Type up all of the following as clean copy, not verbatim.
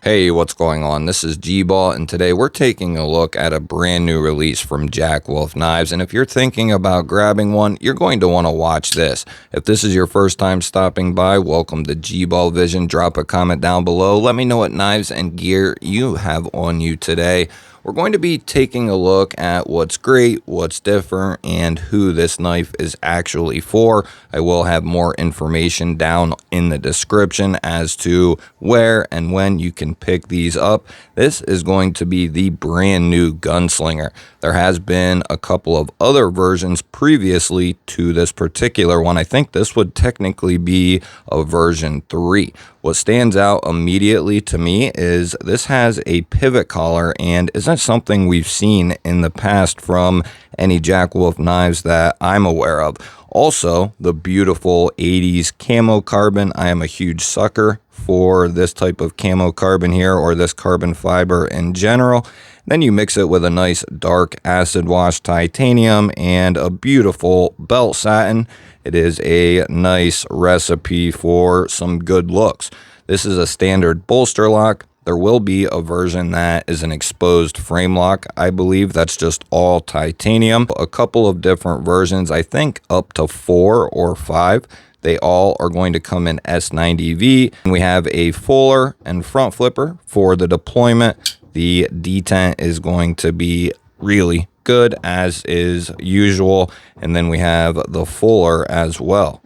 Hey, what's going on? This is GBall, and today we're taking a look at a brand new release from Jack Wolf Knives. And if you're thinking about grabbing one, you're going to want to watch this. If this is your first time stopping by, welcome to GBall Vision. Drop a comment down below. Let me know what knives and gear you have on you today. We're going to be taking a look at what's great, what's different, and who this knife is actually for. I will have more information down in the description as to where and when you can pick these up. This is going to be the brand new Gunslinger. There has been a couple of other versions previously to this particular one. I think this would technically be a version 3. What stands out immediately to me is this has a pivot collar, and isn't something we've seen in the past from any Jack Wolf knives that I'm aware of. Also, the beautiful 80s camo carbon. I am a huge sucker for this type of camo carbon here, or this carbon fiber in general. Then you mix it with a nice dark acid wash titanium and a beautiful belt satin. It is a nice recipe for some good looks. This is a standard bolster lock. There will be a version that is an exposed frame lock. I believe that's just all titanium. A couple of different versions, I think up to 4 or 5. They all are going to come in S90V. And we have a fuller and front flipper for the deployment. The detent is going to be really good, as is usual. And then we have the fuller as well.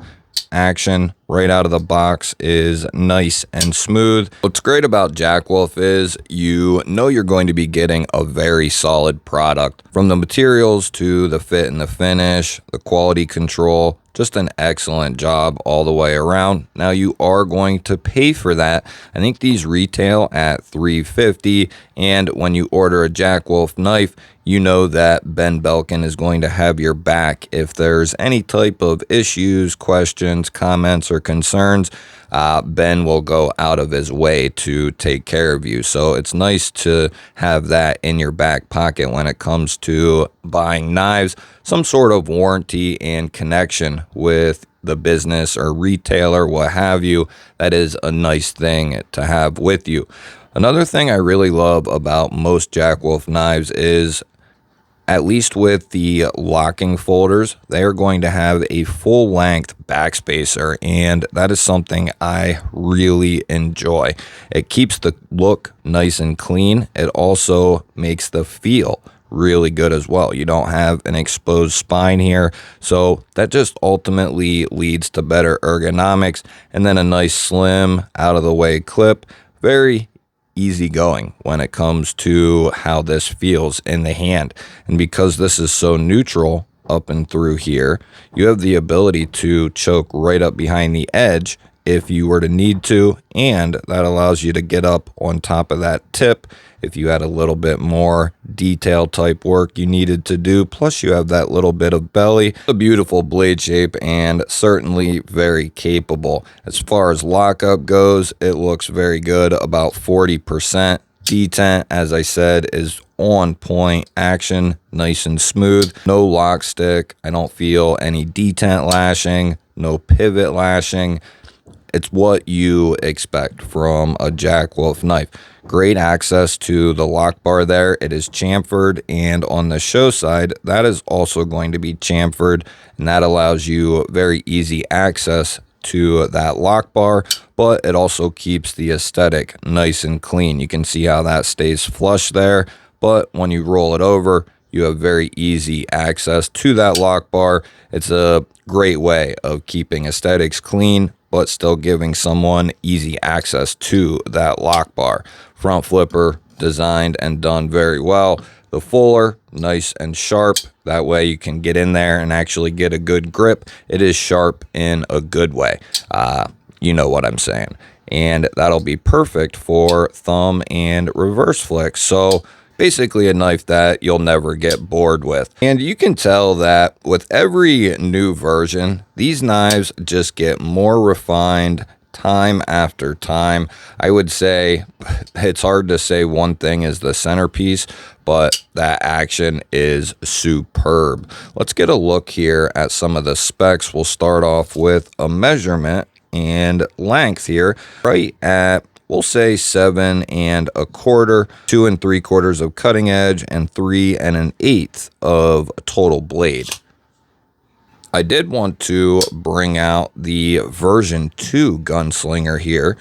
Action right out of the box is nice and smooth. What's great about Jack Wolf is you know you're going to be getting a very solid product. From the materials to the fit and the finish, the quality control, just an excellent job all the way around. Now you are going to pay for that. I think these retail at $350, and when you order a Jack Wolf knife, you know that Ben Belkin is going to have your back. If there's any type of issues, questions, comments, or concerns, Ben will go out of his way to take care of you. So it's nice to have that in your back pocket when it comes to buying knives, some sort of warranty and connection with the business or retailer, what have you. That is a nice thing to have with you. Another thing I really love about most Jack Wolf knives is, at least with the locking folders, they are going to have a full-length backspacer, and that is something I really enjoy. It keeps the look nice and clean. It also makes the feel really good as well. You don't have an exposed spine here, so that just ultimately leads to better ergonomics. And then a nice slim, out-of-the-way clip. Very easy going when it comes to how this feels in the hand. And because this is so neutral up and through here, you have the ability to choke right up behind the edge if you were to need to, and that allows you to get up on top of that tip if you had a little bit more detail type work you needed to do. Plus you have that little bit of belly. A beautiful blade shape, and certainly very capable. As far as lockup goes, it looks very good, about 40%. Detent, as I said, is on point. Action, nice and smooth. No lock stick. I don't feel any detent lashing, no pivot lashing. It's what you expect from a Jack Wolf knife. Great access to the lock bar there. It is chamfered, and on the show side, that is also going to be chamfered, and that allows you very easy access to that lock bar, but it also keeps the aesthetic nice and clean. You can see how that stays flush there, but when you roll it over, you have very easy access to that lock bar. It's a great way of keeping aesthetics clean, but still giving someone easy access to that lock bar. Front flipper, designed and done very well. The fuller, nice and sharp. That way you can get in there and actually get a good grip. It is sharp in a good way. You know what I'm saying. And that'll be perfect for thumb and reverse flicks. So basically a knife that you'll never get bored with. And you can tell that with every new version, these knives just get more refined time after time. I would say it's hard to say one thing is the centerpiece, but that action is superb. Let's get a look here at some of the specs. We'll start off with a measurement and length here, right at we'll say 7 1/4, 2 3/4 of cutting edge, and 3 1/8 of total blade. I did want to bring out the version 2 gunslinger here,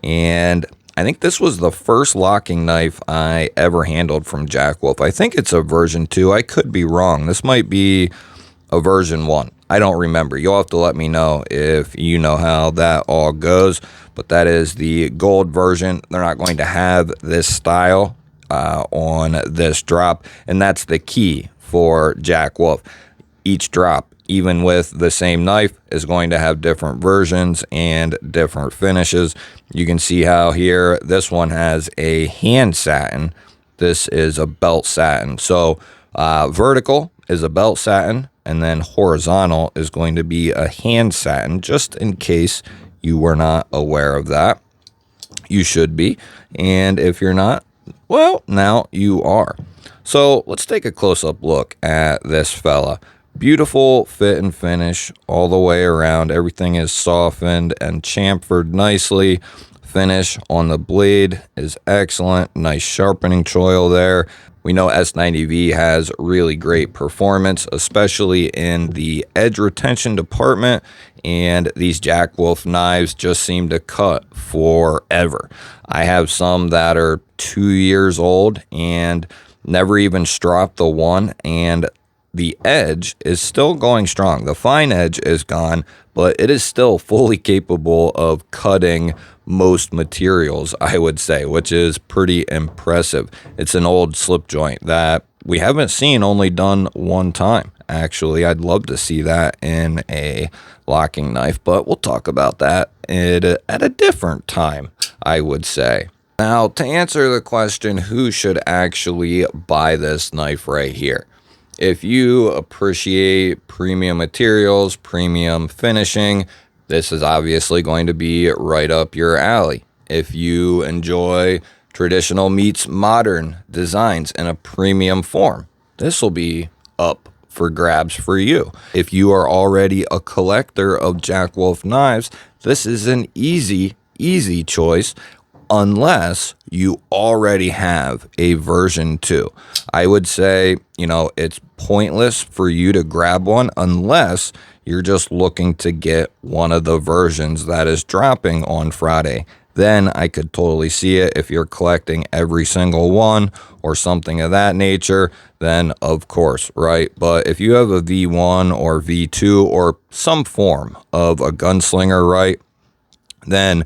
and I think this was the first locking knife I ever handled from Jack Wolf. I think it's a version 2. I could be wrong. This might be a version 1. I don't remember. You'll have to let me know if you know how that all goes, but that is the gold version. They're not going to have this style on this drop, and that's the key for Jack Wolf. Each drop, even with the same knife, is going to have different versions and different finishes. You can see how here this one has a hand satin. This is a belt satin. So vertical is a belt satin, and then horizontal is going to be a hand satin, just in case you were not aware of that. You should be, and if you're not, well, now you are. So let's take a close-up look at this fella. Beautiful fit and finish all the way around. Everything is softened and chamfered nicely. Finish on the blade is excellent. Nice sharpening choil there. We know S90V has really great performance, especially in the edge retention department, and these Jack Wolf knives just seem to cut forever. I have some that are 2 years old and never even stropped the one, and the edge is still going strong. The fine edge is gone, but it is still fully capable of cutting most materials, I would say, which is pretty impressive. It's an old slip joint that we haven't seen, only done one time. Actually, I'd love to see that in a locking knife, but we'll talk about that at a different time, I would say. Now, to answer the question, who should actually buy this knife right here? If you appreciate premium materials, premium finishing, this is obviously going to be right up your alley. If you enjoy traditional meets modern designs in a premium form, this will be up for grabs for you. If you are already a collector of Jack Wolf knives, this is an easy choice, unless you already have a version 2. I would say, it's pointless for you to grab one unless you're just looking to get one of the versions that is dropping on Friday. Then I could totally see it. If you're collecting every single one or something of that nature, then of course, right? But if you have a V1 or V2 or some form of a gunslinger, right, then,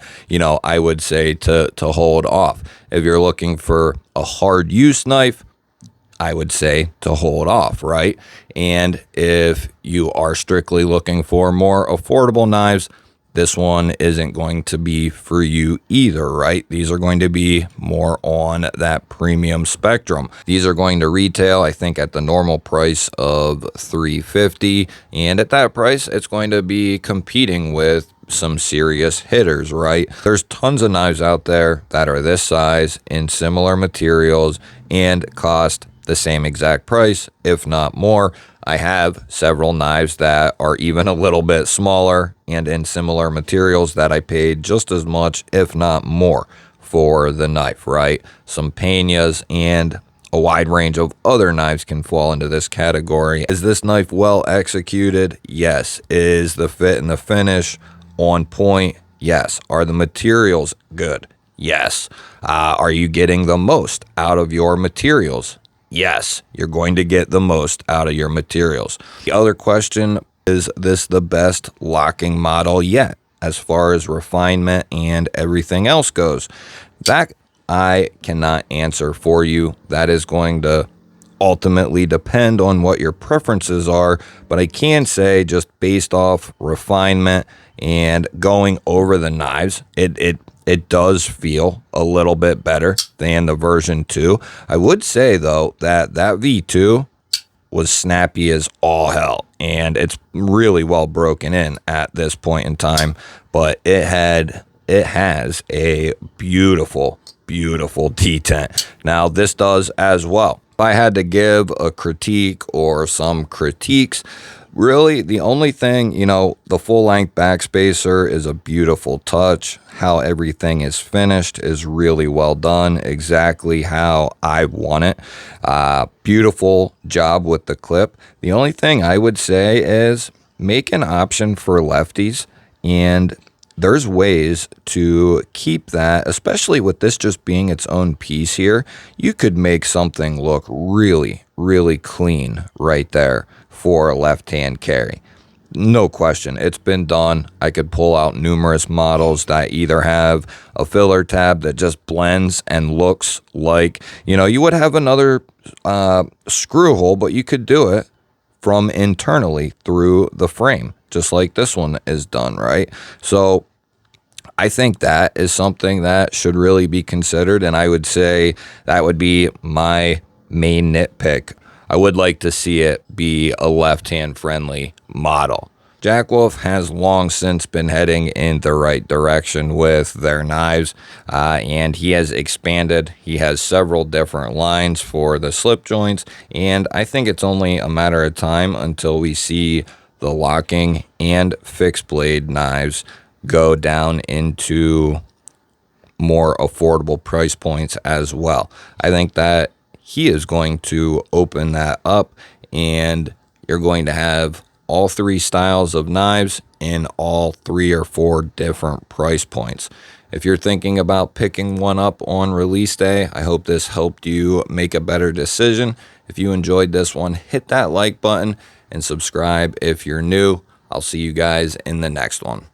I would say to hold off. If you're looking for a hard use knife, I would say to hold off, right? And if you are strictly looking for more affordable knives, this one isn't going to be for you either, right? These are going to be more on that premium spectrum. These are going to retail, I think, at the normal price of $350, and at that price, it's going to be competing with some serious hitters, right? There's tons of knives out there that are this size in similar materials and cost the same exact price, if not more. I have several knives that are even a little bit smaller and in similar materials that I paid just as much, if not more, for the knife, right? Some Peñas and a wide range of other knives can fall into this category. Is this knife well executed? Yes. Is the fit and the finish on point? Yes. Are the materials good? Yes. Are you getting the most out of your materials? Yes, you're going to get the most out of your materials. The other question, is this the best locking model yet as far as refinement and everything else goes? That I cannot answer for you. That is going to ultimately depend on what your preferences are, but I can say, just based off refinement and going over the knives, it does feel a little bit better than the version 2. I would say, though, that V2 was snappy as all hell, and it's really well broken in at this point in time, but it has a beautiful detent. Now, this does as well. If I had to give a critique or some critiques, Really, the only thing, the full-length backspacer is a beautiful touch. How everything is finished is really well done, exactly how I want it. Beautiful job with the clip. The only thing I would say is make an option for lefties, and there's ways to keep that, especially with this just being its own piece here. You could make something look really, really clean right there for a left-hand carry. No question, it's been done. I could pull out numerous models that either have a filler tab that just blends and looks like, you would have another screw hole, but you could do it from internally through the frame, just like this one is done, right? So I think that is something that should really be considered, and I would say that would be my main nitpick. I would like to see it be a left-hand friendly model. Jackwolf has long since been heading in the right direction with their knives, and he has expanded. He has several different lines for the slip joints, and I think it's only a matter of time until we see the locking and fixed blade knives go down into more affordable price points as well. I think that he is going to open that up, and you're going to have all three styles of knives in all 3 or 4 different price points. If you're thinking about picking one up on release day, I hope this helped you make a better decision. If you enjoyed this one, hit that like button and subscribe if you're new. I'll see you guys in the next one.